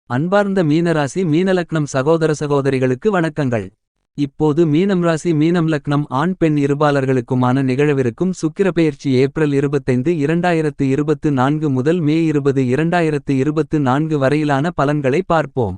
அன்பார்ந்த மீனராசி மீனலக்னம் சகோதர சகோதரிகளுக்கு வணக்கங்கள். இப்போது மீனம் ராசி மீனம் லக்னம் ஆண் பெண் இருபாலர்களுக்குமான நிகழவிருக்கும் சுக்கிரபெயர்ச்சி ஏப்ரல் 25 2024 முதல் மே 20 2024 வரையிலான பலன்களை பார்ப்போம்.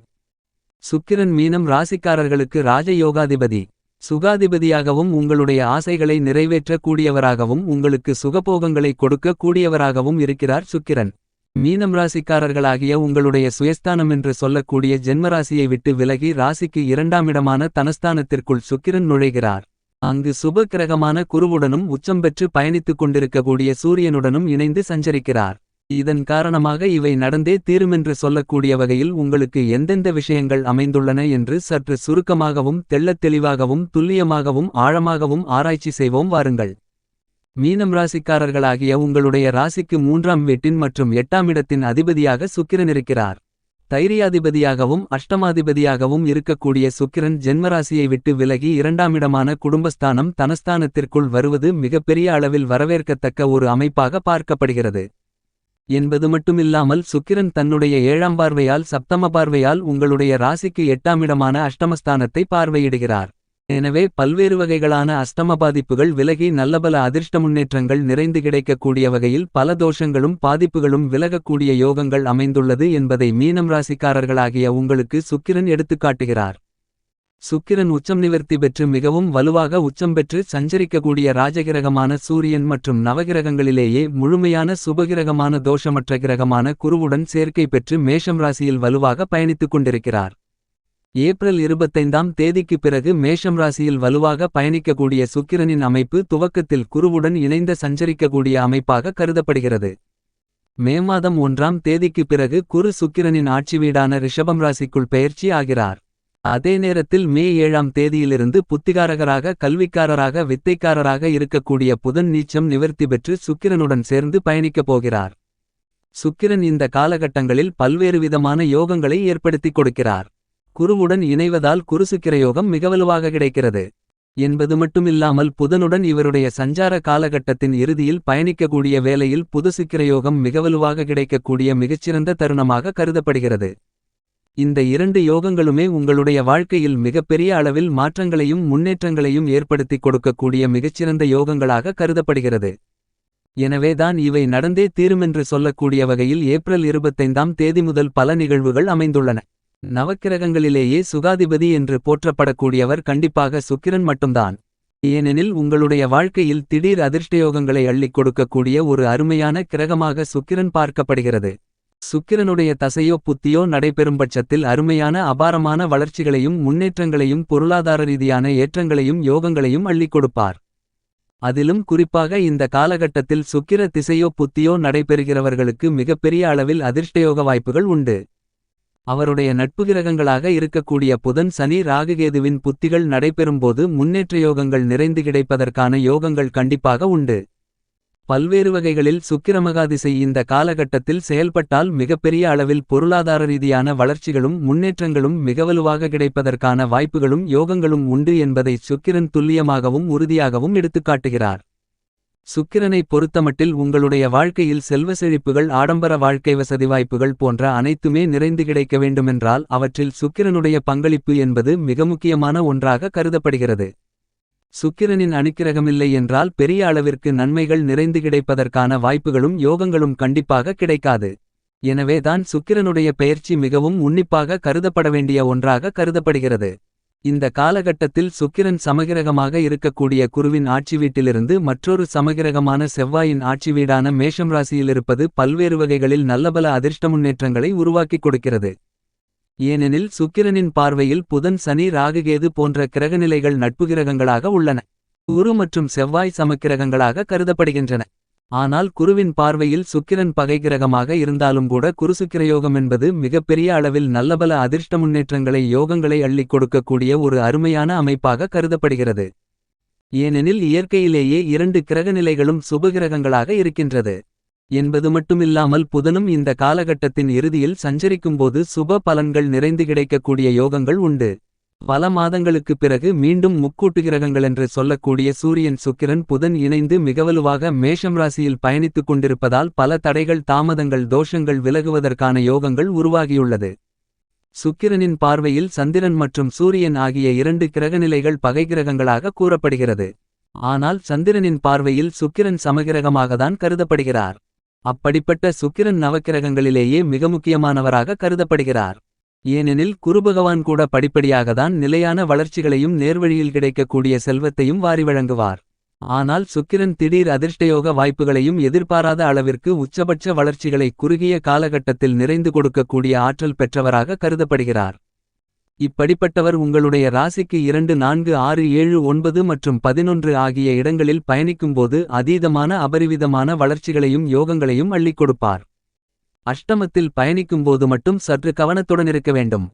சுக்கிரன் மீனம் ராசிக்காரர்களுக்கு ராஜ யோகாதிபதி. சுகாதிபதியாகவும் உங்களுடைய ஆசைகளை நிறைவேற்ற கூடியவராகவும் உங்களுக்கு சுகபோகங்களை கொடுக்க கூடியவராகவும் இருக்கிறார் சுக்கிரன். மீனம் ராசிக்காரர்களாகிய உங்களுடைய சுயஸ்தானம் என்று சொல்லக்கூடிய ஜென்மராசியை விட்டு விலகி ராசிக்கு இரண்டாம் இடமான தனஸ்தானத்திற்குள் சுக்கிரன் நுழைகிறார். அங்கு சுப கிரகமான குருவுடனும் உச்சம் பெற்று பயணித்துக் கொண்டிருக்கக்கூடிய சூரியனுடனும் இணைந்து சஞ்சரிக்கிறார். இதன் காரணமாக இவை நடந்தே தீருமென்று சொல்லக்கூடிய வகையில் உங்களுக்கு எந்தெந்த விஷயங்கள் அமைந்துள்ளன என்று சற்று சுருக்கமாகவும் தெள்ளத் தெளிவாகவும் துல்லியமாகவும் ஆழமாகவும் ஆராய்ச்சி செய்வோம் வாருங்கள். மீனம் ராசிக்காரர்களாகிய உங்களுடைய ராசிக்கு 3ஆம் வீட்டின் மற்றும் 8ஆம் இடத்தின் அதிபதியாக சுக்கிரன் இருக்கிறார். தைரியாதிபதியாகவும் அஷ்டமாதிபதியாகவும் இருக்கக்கூடிய சுக்கிரன் ஜென்மராசியை விட்டு விலகி 2ஆம் இடமான குடும்பஸ்தானம் தனஸ்தானத்திற்குள் வருவது மிகப்பெரிய அளவில் வரவேற்கத்தக்க ஒரு அமைப்பாக பார்க்கப்படுகிறது. என்பது மட்டுமில்லாமல் சுக்கிரன் தன்னுடைய 7ஆம் பார்வையால் சப்தம பார்வையால் உங்களுடைய ராசிக்கு 8ஆம் இடமான அஷ்டமஸ்தானத்தை பார்வையிடுகிறார். எனவே பல்வேறு வகைகளான அஷ்டம பாதிப்புகள் விலகி நல்லபல அதிர்ஷ்ட முன்னேற்றங்கள் நிறைந்து கிடைக்கக்கூடிய வகையில் பல தோஷங்களும் பாதிப்புகளும் விலகக்கூடிய யோகங்கள் அமைந்துள்ளது என்பதை மீனம் ராசிக்காரர்களாகிய உங்களுக்கு சுக்கிரன் எடுத்துக்காட்டுகிறார். சுக்கிரன் உச்சம் நிவர்த்தி பெற்று மிகவும் வலுவாக உச்சம் பெற்று சஞ்சரிக்கக்கூடிய ராஜகிரகமான சூரியன் மற்றும் நவகிரகங்களிலேயே முழுமையான சுபகிரகமான தோஷமற்ற கிரகமான குருவுடன் சேர்க்கை பெற்று மேஷம் ராசியில் வலுவாக பயணித்துக் கொண்டிருக்கிறார். ஏப்ரல் 25ஆம் தேதிக்கு பிறகு மேஷம் ராசியில் வலுவாக பயணிக்கக்கூடிய சுக்கிரனின் அமைப்பு துவக்கத்தில் குருவுடன் இணைந்த சஞ்சரிக்கக்கூடிய அமைப்பாக கருதப்படுகிறது. மே மாதம் 1ஆம் தேதிக்கு பிறகு குரு சுக்கிரனின் ஆட்சி வீடான ரிஷபம் ராசிக்குள் பெயர்ச்சி ஆகிறார். அதே நேரத்தில் மே 7ஆம் தேதியிலிருந்து புத்திகாரகராக கல்விக்காரராக வித்தைக்காரராக இருக்கக்கூடிய புதன் நீச்சம் நிவர்த்தி பெற்று சுக்கிரனுடன் சேர்ந்து பயணிக்கப் போகிறார். சுக்கிரன் இந்த காலகட்டங்களில் பல்வேறு விதமான யோகங்களை ஏற்படுத்திக் கொடுக்கிறார். குருவுடன் இணைவதால் குருசுக்கிரயோகம் மிக வலுவாக கிடைக்கிறது. என்பது மட்டுமில்லாமல் புதனுடன் இவருடைய சஞ்சார காலகட்டத்தின் இறுதியில் பயணிக்கக்கூடிய வேளையில் புதுசுக்கிரயோகம் மிக வலுவாக கிடைக்கக்கூடிய மிகச்சிறந்த தருணமாக கருதப்படுகிறது. இந்த 2 யோகங்களுமே உங்களுடைய வாழ்க்கையில் மிகப்பெரிய அளவில் மாற்றங்களையும் முன்னேற்றங்களையும் ஏற்படுத்திக் கொடுக்கக்கூடிய மிகச்சிறந்த யோகங்களாக கருதப்படுகிறது. எனவேதான் இவை நடந்தே தீருமென்று சொல்லக்கூடிய வகையில் ஏப்ரல் 25ஆம் தேதி முதல் பல நிகழ்வுகள் அமைந்துள்ளன. நவக்கிரகங்களிலேயே சுகாதிபதி என்று போற்றப்படக்கூடியவர் கண்டிப்பாக சுக்கிரன் மட்டும்தான். ஏனெனில் உங்களுடைய வாழ்க்கையில் திடீர் அதிர்ஷ்டயோகங்களை அள்ளிக் கொடுக்கக்கூடிய ஒரு அருமையான கிரகமாக சுக்கிரன் பார்க்கப்படுகிறது. சுக்கிரனுடைய தசையோ புத்தியோ நடைபெறும்பட்சத்தில் அருமையான அபாரமான வளர்ச்சிகளையும் முன்னேற்றங்களையும் பொருளாதார ரீதியான ஏற்றங்களையும் யோகங்களையும் அள்ளிக் கொடுப்பார். அதிலும் குறிப்பாக இந்த காலகட்டத்தில் சுக்கிர திசையோ புத்தியோ நடைபெறுகிறவர்களுக்கு மிகப்பெரிய அளவில் அதிர்ஷ்டயோக வாய்ப்புகள் உண்டு. அவருடைய நட்பு கிரகங்களாக இருக்கக்கூடிய புதன் சனி ராகுகேதுவின் புத்திகள் நடைபெறும்போது முன்னேற்ற யோகங்கள் நிறைந்து கிடைப்பதற்கான யோகங்கள் கண்டிப்பாக உண்டு. பல்வேறு வகைகளில் சுக்கிரமகாதிசை இந்த காலகட்டத்தில் செயல்பட்டால் மிகப்பெரிய அளவில் பொருளாதார ரீதியான வளர்ச்சிகளும் முன்னேற்றங்களும் மிகவலுவாக கிடைப்பதற்கான வாய்ப்புகளும் யோகங்களும் உண்டு என்பதை சுக்கிரன் துல்லியமாகவும் உறுதியாகவும் எடுத்துக்காட்டுகிறார். சுக்கிரனை பொறுத்தமட்டில் உங்களுடைய வாழ்க்கையில் செல்வ செழிப்புகள் ஆடம்பர வாழ்க்கை வசதி வாய்ப்புகள் போன்ற அனைத்துமே நிறைந்து கிடைக்க வேண்டுமென்றால் அவற்றில் சுக்கிரனுடைய பங்களிப்பு என்பது மிக முக்கியமான ஒன்றாக கருதப்படுகிறது. சுக்கிரனின் அனுக்கிரகமில்லை என்றால் பெரிய அளவிற்கு நன்மைகள் நிறைந்து கிடைப்பதற்கான வாய்ப்புகளும் யோகங்களும் கண்டிப்பாக கிடைக்காது. எனவேதான் சுக்கிரனுடைய பெயர்ச்சி மிகவும் உன்னிப்பாக கருதப்பட வேண்டிய ஒன்றாக கருதப்படுகிறது. இந்த காலகட்டத்தில் சுக்கிரன் சமகிரகமாக இருக்கக்கூடிய குருவின் ஆட்சி வீட்டிலிருந்து மற்றொரு சமகிரகமான செவ்வாயின் ஆட்சி வீடான மேஷம் ராசியிலிருப்பது பல்வேறு வகைகளில் நல்லபல அதிர்ஷ்ட முன்னேற்றங்களை உருவாக்கிக் கொடுக்கிறது. ஏனெனில் சுக்கிரனின் பார்வையில் புதன் சனி ராகுகேது போன்ற கிரகநிலைகள் நட்பு கிரகங்களாக உள்ளன. குரு மற்றும் செவ்வாய் சமக்கிரகங்களாக கருதப்படுகின்றன. ஆனால் குருவின் பார்வையில் சுக்கிரன் பகை கிரகமாக இருந்தாலும் கூட குருசுக்கிரயோகம் என்பது மிகப்பெரிய அளவில் நல்லபல அதிர்ஷ்ட முன்னேற்றங்களை யோகங்களை அள்ளிக் கொடுக்கக்கூடிய ஒரு அருமையான அமைப்பாக கருதப்படுகிறது. ஏனெனில் இயற்கையிலேயே 2 கிரகநிலைகளும் சுபகிரகங்களாக இருக்கின்றது. என்பது மட்டுமில்லாமல் புதனும் இந்த காலகட்டத்தின் இறுதியில் சஞ்சரிக்கும்போது சுப பலன்கள் நிறைந்து கிடைக்கக்கூடிய யோகங்கள் உண்டு. பல மாதங்களுக்குப் பிறகு மீண்டும் முக்கூட்டு கிரகங்களென்று சொல்லக்கூடிய சூரியன் சுக்கிரன் புதன் இணைந்து மிகவலுவாக மேஷம் ராசியில் பயணித்துக் கொண்டிருப்பதால் பல தடைகள் தாமதங்கள் தோஷங்கள் விலகுவதற்கான யோகங்கள் உருவாகியுள்ளது. சுக்கிரனின் பார்வையில் சந்திரன் மற்றும் சூரியன் ஆகிய 2 கிரகநிலைகள் பகைகிரகங்களாக கூறப்படுகிறது. ஆனால் சந்திரனின் பார்வையில் சுக்கிரன் சமகிரகமாகத்தான் கருதப்படுகிறார். அப்படிப்பட்ட சுக்கிரன் நவக்கிரகங்களிலேயே மிக முக்கியமானவராக கருதப்படுகிறார். ஏனெனில் குருபகவான் கூட படிப்படியாகத்தான் நிலையான வளர்ச்சிகளையும் நேர்வழியில் கிடைக்கக்கூடிய செல்வத்தையும் வாரி வழங்குவார். ஆனால் சுக்கிரன் திடீர் அதிர்ஷ்டயோக வாய்ப்புகளையும் எதிர்பாராத அளவிற்கு உச்சபட்ச வளர்ச்சிகளை குறுகிய காலகட்டத்தில் நிறைந்து கொடுக்கக்கூடிய ஆற்றல் பெற்றவராக கருதப்படுகிறார். இப்படிப்பட்டவர் உங்களுடைய ராசிக்கு 2 4 6 7 9 மற்றும் 11 ஆகிய இடங்களில் பயணிக்கும்போது அதீதமான அபரிவிதமான வளர்ச்சிகளையும் யோகங்களையும் அள்ளிக் கொடுப்பார். அஷ்டமத்தில் பயணிக்கும்போது மட்டும் சற்று கவனத்துடன் இருக்க வேண்டும்.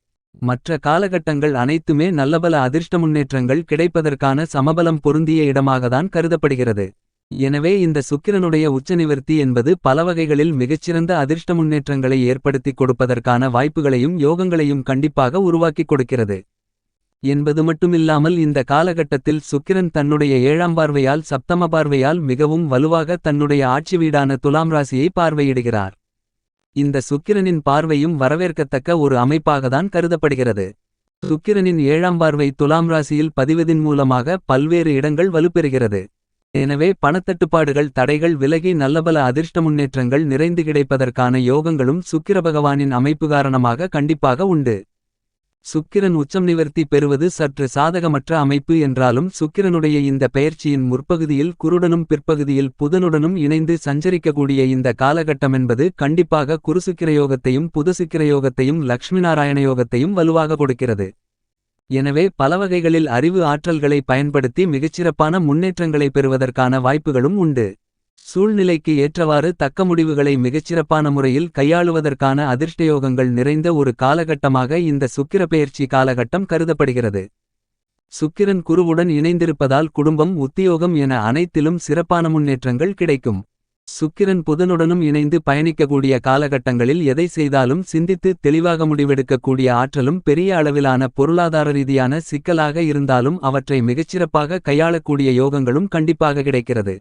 மற்ற காலகட்டங்கள் அனைத்துமே நல்லபல அதிர்ஷ்ட முன்னேற்றங்கள் கிடைப்பதற்கான சமபலம் பொருந்திய இடமாகத்தான் கருதப்படுகிறது. எனவே இந்த சுக்கிரனுடைய உச்சநிவர்த்தி என்பது பலவகைகளில் மிகச்சிறந்த அதிர்ஷ்ட முன்னேற்றங்களை ஏற்படுத்திக் கொடுப்பதற்கான வாய்ப்புகளையும் யோகங்களையும் கண்டிப்பாக உருவாக்கிக் கொடுக்கிறது என்பது மட்டுமில்லாமல், இந்த காலகட்டத்தில் சுக்கிரன் தன்னுடைய 7ஆம் பார்வையால் சப்தம பார்வையால் மிகவும் வலுவாக தன்னுடைய ஆட்சி வீடான துலாம் ராசியை பார்வையிடுகிறார். இந்த சுக்கிரனின் பார்வையும் வரவேற்கத்தக்க ஒரு அமைப்பாகத்தான் கருதப்படுகிறது. சுக்கிரனின் 7ஆம் பார்வை துலாம் ராசியில் பதிவதின் மூலமாக பல்வேறு இடங்கள் வலுப்பெறுகிறது. எனவே பணத்தட்டுப்பாடுகள் தடைகள் விலகி நல்லபல அதிர்ஷ்ட முன்னேற்றங்கள் நிறைந்து கிடைப்பதற்கான யோகங்களும் சுக்கிர பகவானின் அமைப்பு காரணமாக கண்டிப்பாக உண்டு. சுக்கிரன் உச்சம் நிவர்த்தி பெறுவது சற்று சாதகமற்ற அமைப்பு என்றாலும், சுக்கிரனுடைய இந்த பெயர்ச்சியின் முற்பகுதியில் குருடனும் பிற்பகுதியில் புதனுடனும் இணைந்து சஞ்சரிக்கக்கூடிய இந்த காலகட்டமென்பது கண்டிப்பாக குருசுக்கிரயோகத்தையும் புதசுக்கிரயோகத்தையும் லக்ஷ்மிநாராயண யோகத்தையும் வலுவாக கொடுக்கிறது. எனவே பலவகைகளில் அறிவு ஆற்றல்களை பயன்படுத்தி மிகச்சிறப்பான முன்னேற்றங்களை பெறுவதற்கான வாய்ப்புகளும் உண்டு. சூழ்நிலைக்கு ஏற்றவாறு தக்க முடிவுகளை மிகச்சிறப்பான முறையில் கையாளுவதற்கான அதிர்ஷ்டயோகங்கள் நிறைந்த ஒரு காலகட்டமாக இந்த சுக்கிர பெயர்ச்சி காலகட்டம் கருதப்படுகிறது. சுக்கிரன் குருவுடன் இணைந்திருப்பதால் குடும்பம் உத்தியோகம் என அனைத்திலும் சிறப்பான முன்னேற்றங்கள் கிடைக்கும். சுக்கிரன் புதனுடனும் இணைந்து பயணிக்கக்கூடிய காலகட்டங்களில் எதை செய்தாலும் சிந்தித்து தெளிவாக முடிவெடுக்கக்கூடிய ஆற்றலும், பெரிய அளவிலான பொருளாதார ரீதியான சிக்கலாக இருந்தாலும் அவற்றை மிகச்சிறப்பாக கையாளக்கூடிய யோகங்களும் கண்டிப்பாக கிடைக்கிறது.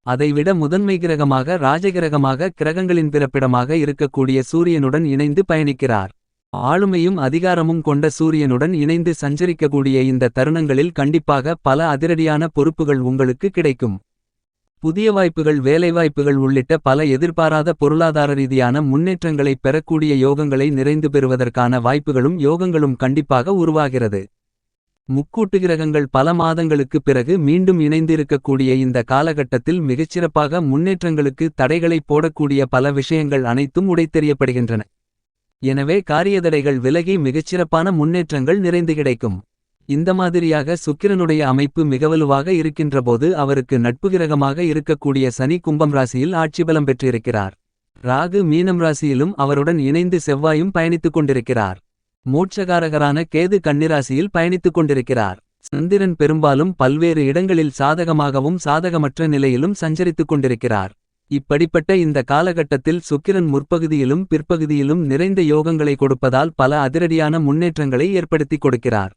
அதைவிட முதன்மை கிரகமாக ராஜகிரகமாக கிரகங்களின் பிறப்பிடமாக இருக்கக்கூடிய சூரியனுடன் இணைந்து பயணிக்கிறார். ஆளுமையும் அதிகாரமும் கொண்ட சூரியனுடன் இணைந்து சஞ்சரிக்கக்கூடிய இந்த தருணங்களில் கண்டிப்பாக பல அதிரடியான பொறுப்புகள் உங்களுக்கு கிடைக்கும். புதிய வாய்ப்புகள், வேலைவாய்ப்புகள் உள்ளிட்ட பல எதிர்பாராத பொருளாதார ரீதியான முன்னேற்றங்களை பெறக்கூடிய யோகங்களை நிறைந்து பெறுவதற்கான வாய்ப்புகளும் யோகங்களும் கண்டிப்பாக உருவாகிறது. முக்கூட்டு கிரகங்கள் பல மாதங்களுக்கு பிறகு மீண்டும் இணைந்திருக்கக்கூடிய இந்த காலகட்டத்தில் மிகச்சிறப்பாக முன்னேற்றங்களுக்கு தடைகளை போடக்கூடிய பல விஷயங்கள் அனைத்தும் உடைத்தெறியப்படுகின்றன. எனவே காரியதடைகள் விலகி மிகச்சிறப்பான முன்னேற்றங்கள் நிறைந்து கிடைக்கும். இந்த மாதிரியாக சுக்கிரனுடைய அமைப்பு மிகவலுவாக இருக்கின்றபோது அவருக்கு நட்பு கிரகமாக இருக்கக்கூடிய சனி கும்பம் ராசியில் ஆட்சிபலம் பெற்றிருக்கிறார். ராகு மீனம் ராசியிலும் அவருடன் இணைந்து செவ்வாயும் பயணித்துக் கொண்டிருக்கிறார். மோட்சகாரகரான கேது கன்னிராசியில் பயணித்துக் கொண்டிருக்கிறார். சந்திரன் பெரும்பாலும் பல்வேறு இடங்களில் சாதகமாகவும் சாதகமற்ற நிலையிலும் சஞ்சரித்துக் கொண்டிருக்கிறார். இப்படிப்பட்ட இந்த காலகட்டத்தில் சுக்கிரன் முற்பகுதியிலும் பிற்பகுதியிலும் நிறைந்த யோகங்களை கொடுப்பதால் பல அதிரடியான முன்னேற்றங்களை ஏற்படுத்திக் கொடுக்கிறார்.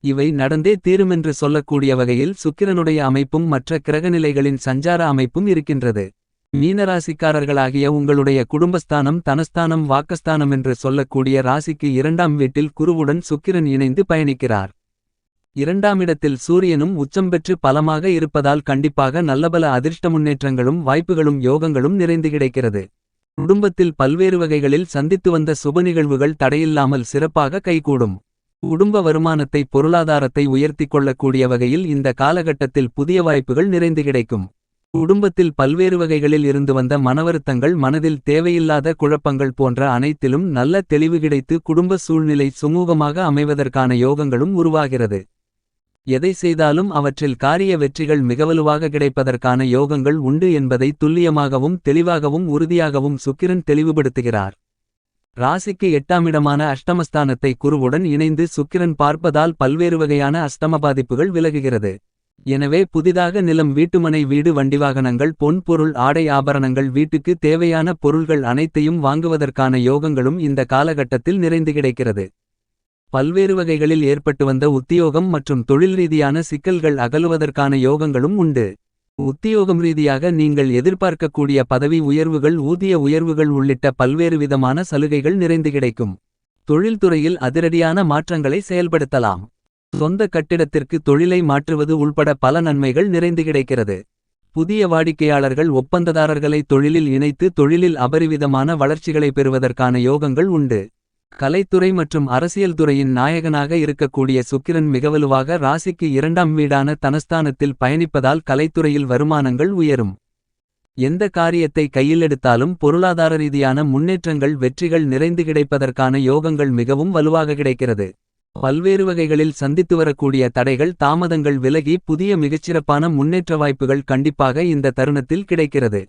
இவை நடந்தே தீருமென்று சொல்லக்கூடிய வகையில் சுக்கிரனுடைய அமைப்பும் மற்ற கிரகநிலைகளின் சஞ்சார அமைப்பும் இருக்கின்றது. மீனராசிக்காரர்களாகிய உங்களுடைய குடும்பஸ்தானம், தனஸ்தானம், வாக்கஸ்தானம் என்று சொல்லக்கூடிய ராசிக்கு 2ஆம் வீட்டில் குருவுடன் சுக்கிரன் இணைந்து பயணிக்கிறார். 2ஆம் இடத்தில் சூரியனும் உச்சம் பெற்று பலமாக இருப்பதால் கண்டிப்பாக நல்லபல அதிர்ஷ்ட முன்னேற்றங்களும் வாய்ப்புகளும் யோகங்களும் நிறைந்து கிடைக்கிறது. குடும்பத்தில் பல்வேறு வகைகளில் சந்தித்து வந்த சுப நிகழ்வுகள் தடையில்லாமல் சிறப்பாக கைகூடும். குடும்ப வருமானத்தை, பொருளாதாரத்தை உயர்த்திக் கொள்ளக்கூடிய வகையில் இந்த காலகட்டத்தில் புதிய வாய்ப்புகள் நிறைந்து கிடைக்கும். குடும்பத்தில் பல்வேறு வகைகளில் இருந்து வந்த மனவருத்தங்கள், மனதில் தேவையில்லாத குழப்பங்கள் போன்ற அனைத்திலும் நல்ல தெளிவு கிடைத்து குடும்ப சூழ்நிலை சுமூகமாக அமைவதற்கான யோகங்களும் உருவாகிறது. எதை செய்தாலும் அவற்றில் காரிய வெற்றிகள் மிகவலுவாக கிடைப்பதற்கான யோகங்கள் உண்டு என்பதை துல்லியமாகவும் தெளிவாகவும் உறுதியாகவும் சுக்கிரன் தெளிவுபடுத்துகிறார். ராசிக்கு 8ஆம் இடமான அஷ்டமஸ்தானத்தை குருவுடன் இணைந்து சுக்கிரன் பார்ப்பதால் பல்வேறு வகையான அஷ்டம பாதிப்புகள் விலகுகிறது. எனவே புதிதாக நிலம், வீட்டுமனை, வீடு, வண்டிவாகனங்கள், பொன் பொருள், ஆடை ஆபரணங்கள், வீட்டுக்கு தேவையான பொருள்கள் அனைத்தையும் வாங்குவதற்கான யோகங்களும் இந்த காலகட்டத்தில் நிறைந்து கிடைக்கிறது. பல்வேறு வகைகளில் ஏற்பட்டு வந்த உத்தியோகம் மற்றும் தொழில் ரீதியான சிக்கல்கள் அகலுவதற்கான யோகங்களும் உண்டு. உத்தியோகம் ரீதியாக நீங்கள் எதிர்பார்க்கக்கூடிய பதவி உயர்வுகள், ஊதிய உயர்வுகள் உள்ளிட்ட பல்வேறு விதமான சலுகைகள் நிறைந்து கிடைக்கும். தொழில்துறையில் அதிரடியான மாற்றங்களை செயல்படுத்தலாம். சொந்த கட்டிடத்திற்கு தொழிலை மாற்றுவது உள்பட பல நன்மைகள் நிறைந்து கிடைக்கிறது. புதிய வாடிக்கையாளர்கள் ஒப்பந்ததாரர்களை தொழிலில் இணைத்து தொழிலில் அபரிவிதமான வளர்ச்சிகளை பெறுவதற்கான யோகங்கள் உண்டு. கலைத்துறை மற்றும் அரசியல் துறையின் நாயகனாக இருக்கக்கூடிய சுக்கிரன் மிகவலுவாக ராசிக்கு 2ஆம் வீடான தனஸ்தானத்தில் பயணிப்பதால் கலைத்துறையில் வருமானங்கள் உயரும். எந்த காரியத்தை கையிலெடுத்தாலும் பொருளாதார ரீதியான முன்னேற்றங்கள் வெற்றிகள் நிறைந்து கிடைப்பதற்கான யோகங்கள் மிகவும் வலுவாக கிடைக்கிறது. பல்வேறு வகைகளில் சந்தித்து வரக்கூடிய தடைகள் தாமதங்கள் விலகி புதிய மிகச்சிறப்பான முன்னேற்ற வாய்ப்புகள் கண்டிப்பாக இந்த தருணத்தில் கிடைக்கிறது.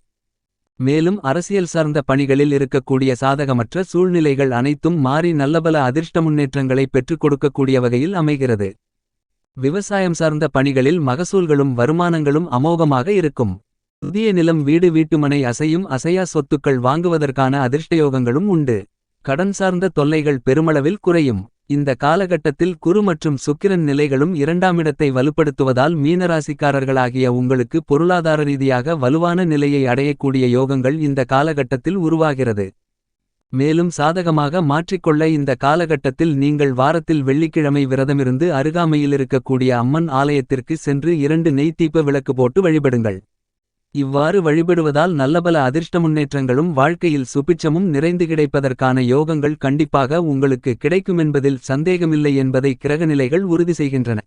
மேலும் அரசியல் சார்ந்த பணிகளில் இருக்கக்கூடிய சாதகமற்ற சூழ்நிலைகள் அனைத்தும் மாறி நல்லபல அதிர்ஷ்ட முன்னேற்றங்களை பெற்றுக் கொடுக்கக்கூடிய வகையில் அமைகிறது. விவசாயம் சார்ந்த பணிகளில் மகசூல்களும் வருமானங்களும் அமோகமாக இருக்கும். புதிய நிலம் வீடு வீட்டுமனை அசையும் அசையா சொத்துக்கள் வாங்குவதற்கான அதிர்ஷ்டயோகங்களும் உண்டு. கடன் சார்ந்த தொல்லைகள் பெருமளவில் குறையும். இந்த காலகட்டத்தில் குரு மற்றும் சுக்கிரன் நிலைகளும் 2ஆம் இடத்தை வலுப்படுத்துவதால் மீனராசிக்காரர்களாகிய உங்களுக்கு பொருளாதார ரீதியாக வலுவான நிலையை அடையக்கூடிய யோகங்கள் இந்த காலகட்டத்தில் உருவாகிறது. மேலும் சாதகமாக மாற்றிக்கொள்ள இந்த காலகட்டத்தில் நீங்கள் வாரத்தில் வெள்ளிக்கிழமை விரதமிருந்து அருகாமையில் இருக்கக்கூடிய அம்மன் ஆலயத்திற்கு சென்று 2 நெய் தீப விளக்கு போட்டு வழிபடுங்கள். இவ்வாறு வழிபடுவதால் நல்லபல அதிர்ஷ்ட முன்னேற்றங்களும் வாழ்க்கையில் சுபிட்சமும் நிறைந்து கிடைப்பதற்கான யோகங்கள் கண்டிப்பாக உங்களுக்கு கிடைக்குமென்பதில் சந்தேகமில்லை என்பதை கிரகநிலைகள் உறுதி செய்கின்றன.